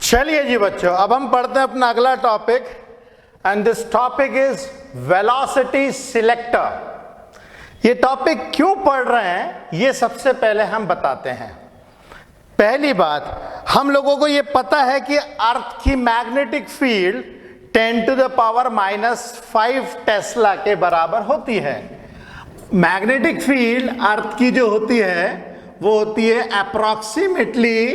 चलिए जी बच्चों, अब हम पढ़ते हैं अपना अगला topic and this topic is velocity selector. ये टॉपिक क्यों पढ़ रहे हैं ये सबसे पहले हम बताते हैं। पहली बात, हम लोगों को ये पता है कि अर्थ की मैग्नेटिक फील्ड 10⁻⁻5 टेस्ला के बराबर होती है। मैग्नेटिक फील्ड अर्थ की जो होती है वो होती है अप्रोक्सीमेटली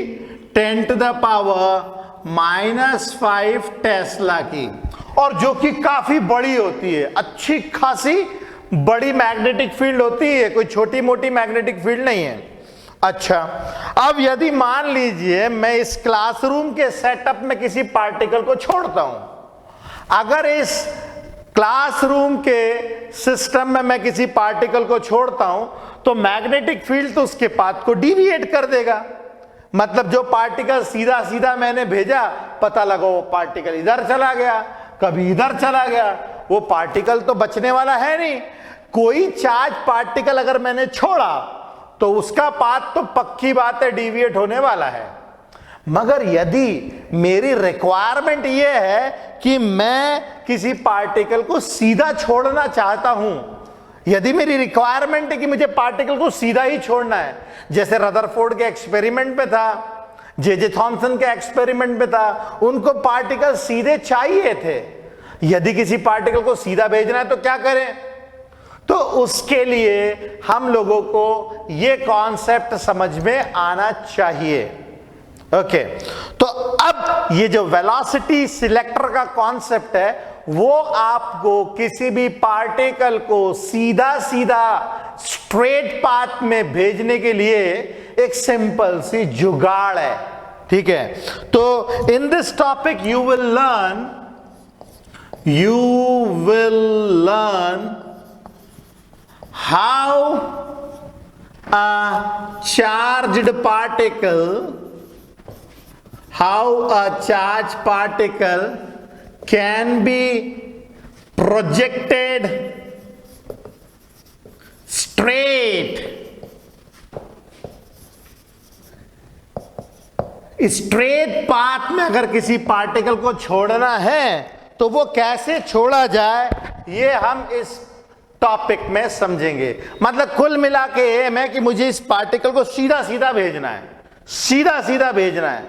10⁻⁻5 टेस्ला की, और जो कि काफी बड़ी होती है, अच्छी खासी बड़ी मैग्नेटिक फील्ड होती है, कोई छोटी मोटी मैग्नेटिक फील्ड नहीं है। अच्छा, अब यदि मान लीजिए मैं इस क्लासरूम के सेटअप में किसी पार्टिकल को छोड़ता हूं, अगर इस क्लासरूम के सिस्टम में मैं किसी पार्टिकल को छोड़ता हूं तो मैग्नेटिक फील्ड तो उसके पाथ को डिविएट कर देगा। मतलब जो पार्टिकल सीधा सीधा मैंने भेजा, पता लगा वो पार्टिकल इधर चला गया, कभी इधर चला गया, वो पार्टिकल तो बचने वाला है नहीं। कोई चार्ज पार्टिकल अगर मैंने छोड़ा तो उसका पाथ तो पक्की बात है डिविएट होने वाला है। मगर यदि मेरी रिक्वायरमेंट ये है कि मैं किसी पार्टिकल को सीधा छोड़ना चाहता हूं, यदि मेरी रिक्वायरमेंट है कि मुझे पार्टिकल को सीधा ही छोड़ना है, जैसे रदरफोर्ड के एक्सपेरिमेंट में था, जे थॉमसन के एक्सपेरिमेंट में था, उनको पार्टिकल सीधे चाहिए थे। यदि किसी पार्टिकल को सीधा भेजना है तो क्या करें? तो उसके लिए हम लोगों को यह कॉन्सेप्ट समझ में आना चाहिए। ओके, तो अब ये जो वेलोसिटी सिलेक्टर का कॉन्सेप्ट है वो आपको किसी भी पार्टिकल को सीधा सीधा स्ट्रेट पाथ में भेजने के लिए एक सिंपल सी जुगाड़ है। ठीक है, तो in this topic you will learn how a charged particle can be projected straight path में। अगर किसी पार्टिकल को छोड़ना है तो वो कैसे छोड़ा जाए ये हम इस टॉपिक में समझेंगे। मतलब कुल मिला के एम है कि मुझे इस पार्टिकल को सीधा सीधा भेजना है, सीधा सीधा भेजना है।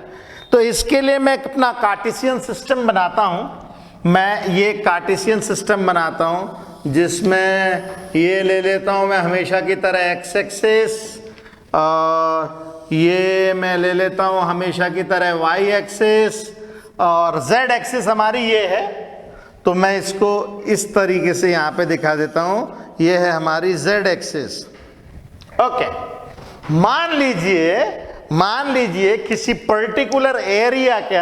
तो इसके लिए मैं अपना कार्टेशियन सिस्टम बनाता हूं। मैं ये कार्टेशियन सिस्टम बनाता हूं जिसमें ये ले लेता हूं मैं हमेशा की तरह एक्स एक्सिस, और ये मैं ले लेता हूं हमेशा की तरह वाई एक्सिस, और जेड एक्सिस हमारी ये है। तो मैं इसको इस तरीके से यहां पे दिखा देता हूं, ये है हमारी जेड एक्सिस। ओके, मान लीजिए किसी पर्टिकुलर एरिया के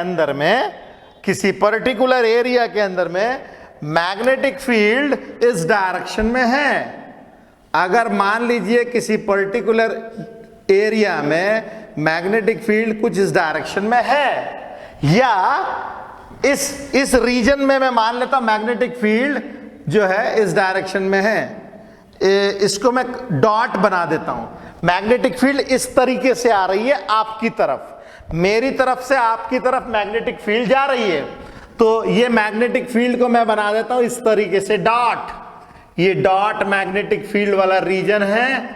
अंदर में मैग्नेटिक फील्ड इस डायरेक्शन में है। अगर मान लीजिए किसी पर्टिकुलर एरिया में मैग्नेटिक फील्ड कुछ इस डायरेक्शन में है, या इस रीजन में मैं मान लेता हूं मैग्नेटिक फील्ड जो है इस डायरेक्शन में है, इसको मैं डॉट बना देता हूं। मैग्नेटिक फील्ड इस तरीके से आ रही है आपकी तरफ, मेरी तरफ से आपकी तरफ मैग्नेटिक फील्ड जा रही है। तो ये मैग्नेटिक फील्ड को मैं बना देता हूं इस तरीके से डॉट। ये डॉट मैग्नेटिक फील्ड वाला रीजन है।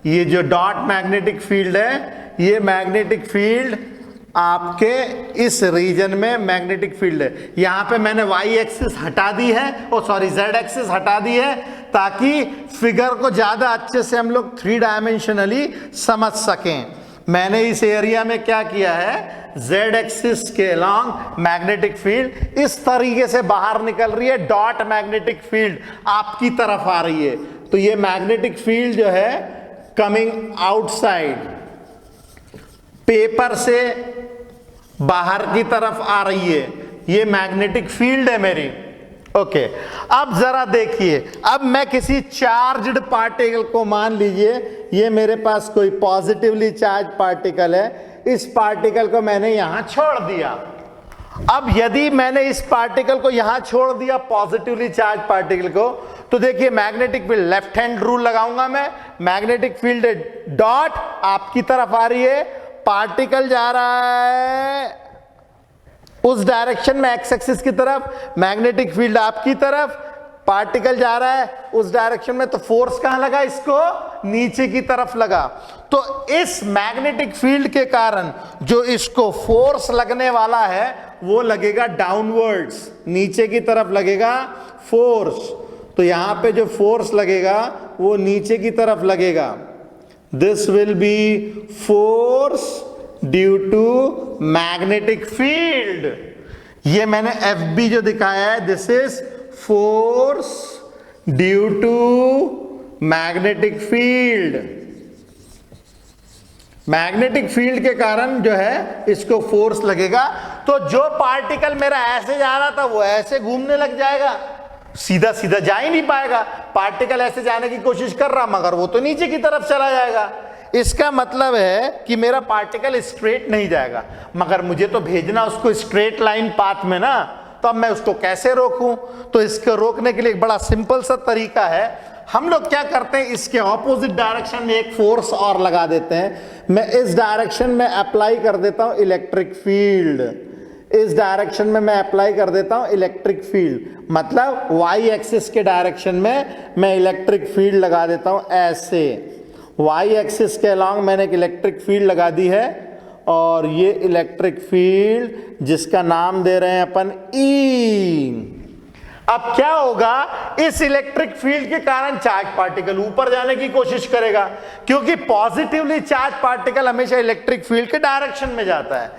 ये जो डॉट मैग्नेटिक फील्ड है, ये मैग्नेटिक फील्ड आपके इस रीजन में मैग्नेटिक फील्ड है। यहां पे मैंने वाई एक्सिस हटा दी है, जेड एक्सिस हटा दी है, ताकि फिगर को ज्यादा अच्छे से हम लोग 3 डायमेंशनली समझ सकें। मैंने इस एरिया में क्या किया है, जेड एक्सिस के अलोंग मैग्नेटिक फील्ड इस तरीके से बाहर निकल रही है, डॉट मैग्नेटिक फील्ड आपकी तरफ आ रही है। तो ये मैग्नेटिक फील्ड जो है कमिंग आउटसाइड, पेपर से बाहर की तरफ आ रही है, ये मैग्नेटिक फील्ड है मेरी। ओके, अब जरा देखिए, अब मैं किसी चार्ज्ड पार्टिकल को, मान लीजिए ये मेरे पास कोई पॉजिटिवली चार्ज पार्टिकल है, इस पार्टिकल को मैंने यहां छोड़ दिया। अब यदि मैंने इस पार्टिकल को यहां छोड़ दिया, पॉजिटिवली चार्ज पार्टिकल को, तो देखिए magnetic field, left hand rule लगाऊंगा मैं, मैग्नेटिक फील्ड डॉट आपकी तरफ आ रही है, पार्टिकल जा रहा है उस डायरेक्शन में एक्स एक्सिस की तरफ, मैग्नेटिक फील्ड आपकी तरफ, पार्टिकल जा रहा है उस डायरेक्शन में, तो फोर्स कहां लगा, इसको नीचे की तरफ लगा। तो इस मैग्नेटिक फील्ड के कारण जो इसको फोर्स लगने वाला है वो लगेगा डाउनवर्ड्स, नीचे की तरफ लगेगा फोर्स। तो यहां पे जो फोर्स लगेगा वो नीचे की तरफ लगेगा। This will be force due to magnetic field. ये मैंने FB जो दिखाया है, this is force due to magnetic field. Magnetic field के कारण जो है इसको फोर्स लगेगा। तो जो पार्टिकल मेरा ऐसे जा रहा था वो ऐसे घूमने लग जाएगा, सीधा सीधा जा ही नहीं पाएगा। पार्टिकल ऐसे जाने की कोशिश कर रहा मगर वो तो नीचे की तरफ चला जाएगा। इसका मतलब है कि मेरा पार्टिकल स्ट्रेट नहीं जाएगा, मगर मुझे तो भेजना उसको स्ट्रेट लाइन पाथ में ना, तो अब मैं उसको कैसे रोकूं? तो इसको रोकने के लिए एक बड़ा सिंपल सा तरीका है। हम लोग क्या करते हैं, इसके ऑपोजिट डायरेक्शन में एक फोर्स और लगा देते हैं। मैं इस डायरेक्शन में अप्लाई कर देता हूं इलेक्ट्रिक फील्ड, इस डायरेक्शन में मैं अप्लाई कर देता हूं इलेक्ट्रिक फील्ड, मतलब वाई एक्सिस के डायरेक्शन में मैं इलेक्ट्रिक फील्ड लगा देता हूं ऐसे। वाई एक्सिस के अलॉन्ग मैंने एक इलेक्ट्रिक फील्ड लगा दी है, और ये इलेक्ट्रिक फील्ड जिसका नाम दे रहे हैं अपन E। अब क्या होगा, इस इलेक्ट्रिक फील्ड के कारण चार्ज पार्टिकल ऊपर जाने की कोशिश करेगा, क्योंकि पॉजिटिवली चार्ज पार्टिकल हमेशा इलेक्ट्रिक फील्ड के डायरेक्शन में जाता है।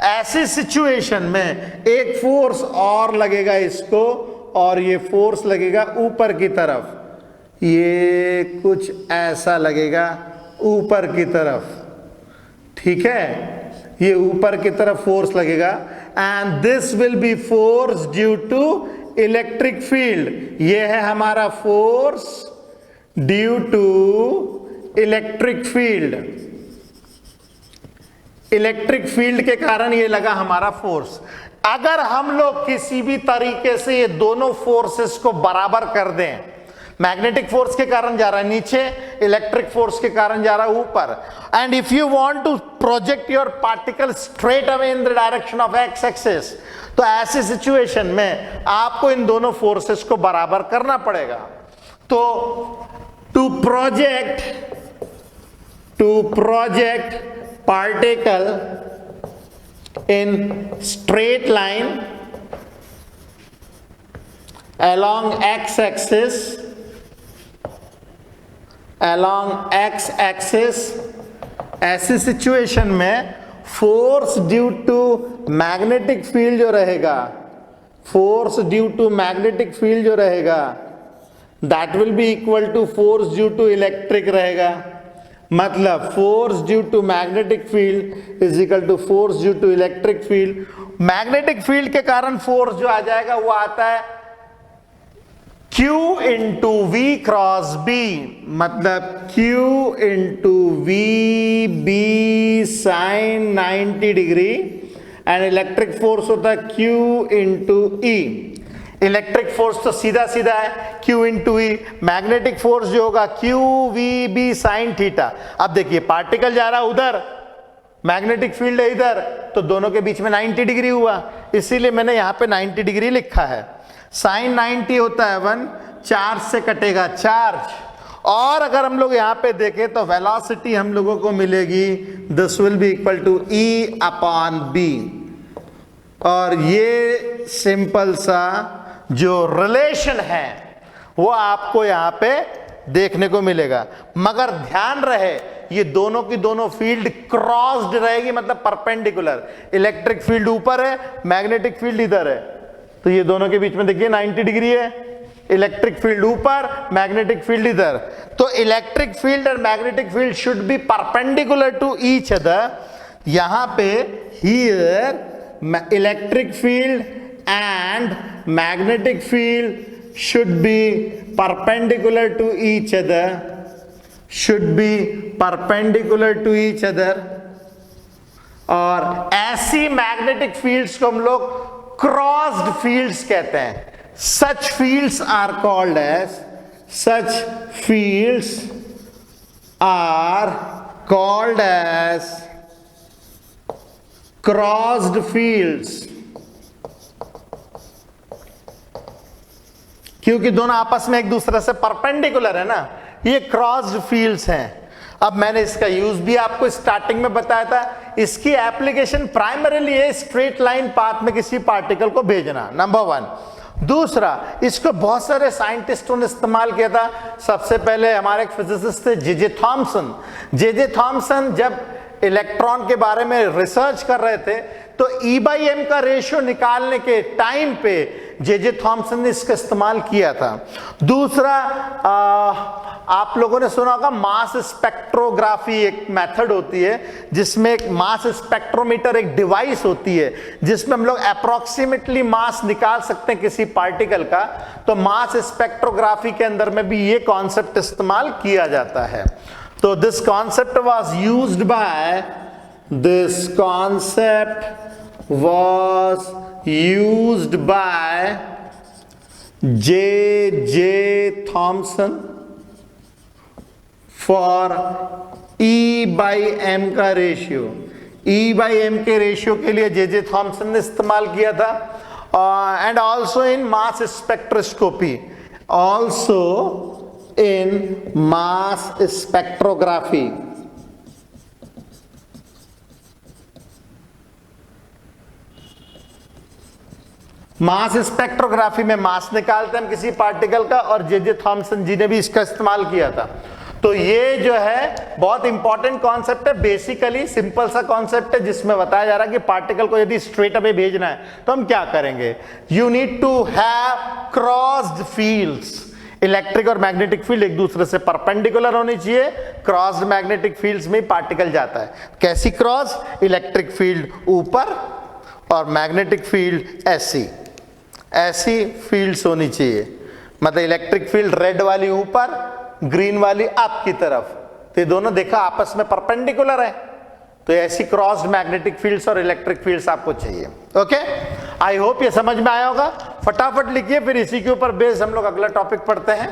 ऐसी सिचुएशन में एक फोर्स और लगेगा इसको, और ये फोर्स लगेगा ऊपर की तरफ, ये कुछ ऐसा लगेगा ऊपर की तरफ, ठीक है, ये ऊपर की तरफ फोर्स लगेगा। And this will be force due to electric field. ये है हमारा force due to electric field. Electric field के कारण ये लगा हमारा फोर्स। अगर हम लोग किसी भी तरीके से ये दोनों फोर्सेस को बराबर कर दें, मैग्नेटिक फोर्स के कारण जा रहा है नीचे, इलेक्ट्रिक फोर्स के कारण जा रहा है ऊपर, and if you want to project your particle straight away in the direction of X axis, तो ऐसी सिचुएशन में आपको इन दोनों फोर्सेस को बराबर करना पड़ेगा। तो to project particle in straight line along x axis, ऐसी सिचुएशन में force due to magnetic field जो रहेगा, force due to magnetic field जो रहेगा, that will be equal to force due to electric रहेगा। मतलब force due to magnetic field is equal to force due to electric field. Magnetic field के कारण force जो आ जाएगा वो आता है Q into V cross B, मतलब Q into V B sine 90 degree, and electric force होता है Q into E। Electric force तो सीधा सीधा है Q into E, magnetic force जो होगा Q V B sine theta. अब देखिए पार्टिकल जा रहा है उधर, मैग्नेटिक फील्ड है इधर, तो दोनों के बीच में 90 डिग्री हुआ, इसीलिए मैंने यहां पे 90 डिग्री लिखा है। साइन 90 होता है 1, चार्ज से कटेगा चार्ज, और अगर हम लोग यहां पे देखें तो वेलोसिटी हम लोगों को मिलेगी, this will be equal to E upon B। और ये सिंपल सा जो रिलेशन है वो आपको यहां पे देखने को मिलेगा, मगर ध्यान रहे ये दोनों की दोनों फील्ड क्रॉस्ड रहेगी, मतलब परपेंडिकुलर। इलेक्ट्रिक फील्ड ऊपर है, मैग्नेटिक फील्ड इधर है, तो ये दोनों के बीच में देखिए 90 डिग्री है, इलेक्ट्रिक फील्ड ऊपर, मैग्नेटिक फील्ड इधर। तो इलेक्ट्रिक फील्ड और magnetic field should be perpendicular to each other. यहां पे here electric field and magnetic field should be perpendicular to each other, should be perpendicular to each other. और ऐसी magnetic fields को हम लोग क्रॉस्ड फील्ड्स कहते हैं। Such fields are called as, such fields are called as crossed fields. क्योंकि दोनों आपस में एक दूसरे से परपेंडिकुलर है ना, ये क्रॉस्ड फील्ड्स हैं। अब मैंने इसका यूज भी आपको स्टार्टिंग में बताया था। इसकी एप्लीकेशन प्राइमरीली है स्ट्रेट लाइन पाथ में किसी पार्टिकल को भेजना, नंबर 1। दूसरा, इसको बहुत सारे साइंटिस्टों ने इस्तेमाल किया था। सबसे पहले हमारे एक फिजिसिस्ट थे जे थॉमसन। जे थॉमसन जब इलेक्ट्रॉन के बारे में रिसर्च कर रहे थे तो E/m का रेशियो निकालने के टाइम पे जे थॉमसन ने इसका इस्तेमाल किया था। दूसरा, आप लोगों ने सुना होगा मास स्पेक्ट्रोग्राफी एक मेथड होती है जिसमें एक मास स्पेक्ट्रोमीटर एक डिवाइस होती है जिसमें हम लोग अप्रोक्सीमेटली मास निकाल सकते हैं किसी पार्टिकल का। तो मास स्पेक्ट्रोग्राफी के अंदर में भी ये कॉन्सेप्ट इस्तेमाल किया जाता है। तो this concept was used by J. Thomson for E/m का रेशियो। E/m के रेशियो के लिए जे थॉमसन ने इस्तेमाल किया था। And also in mass spectroscopy, also in mass spectrography. Mass spectrography में मास निकालते हैं हम किसी पार्टिकल का, और जे थॉमसन जी ने भी इसका इस्तेमाल किया था। तो ये जो है बहुत इंपॉर्टेंट कॉन्सेप्ट है। बेसिकली सिंपल सा कॉन्सेप्ट है जिसमें बताया जा रहा है कि पार्टिकल को यदि स्ट्रेट अवे भेजना है तो हम क्या करेंगे। You need to have crossed fields. Electric और मैग्नेटिक फील्ड एक दूसरे से परपेंडिकुलर होनी चाहिए। क्रॉस्ड मैग्नेटिक फील्ड्स में पार्टिकल जाता है। कैसी क्रॉस? इलेक्ट्रिक फील्ड ऊपर और मैग्नेटिक फील्ड ऐसी फील्ड्स होनी चाहिए। मतलब इलेक्ट्रिक फील्ड रेड वाली ऊपर, ग्रीन वाली आपकी तरफ, तो ये दोनों देखा आपस में परपेंडिकुलर है। तो ऐसी क्रॉस्ड मैग्नेटिक फील्ड्स और इलेक्ट्रिक फील्ड्स आपको चाहिए। ओके, आई होप ये समझ में आया होगा। फटाफट लिखिए, फिर इसी के ऊपर बेस हम लोग अगला टॉपिक पढ़ते हैं।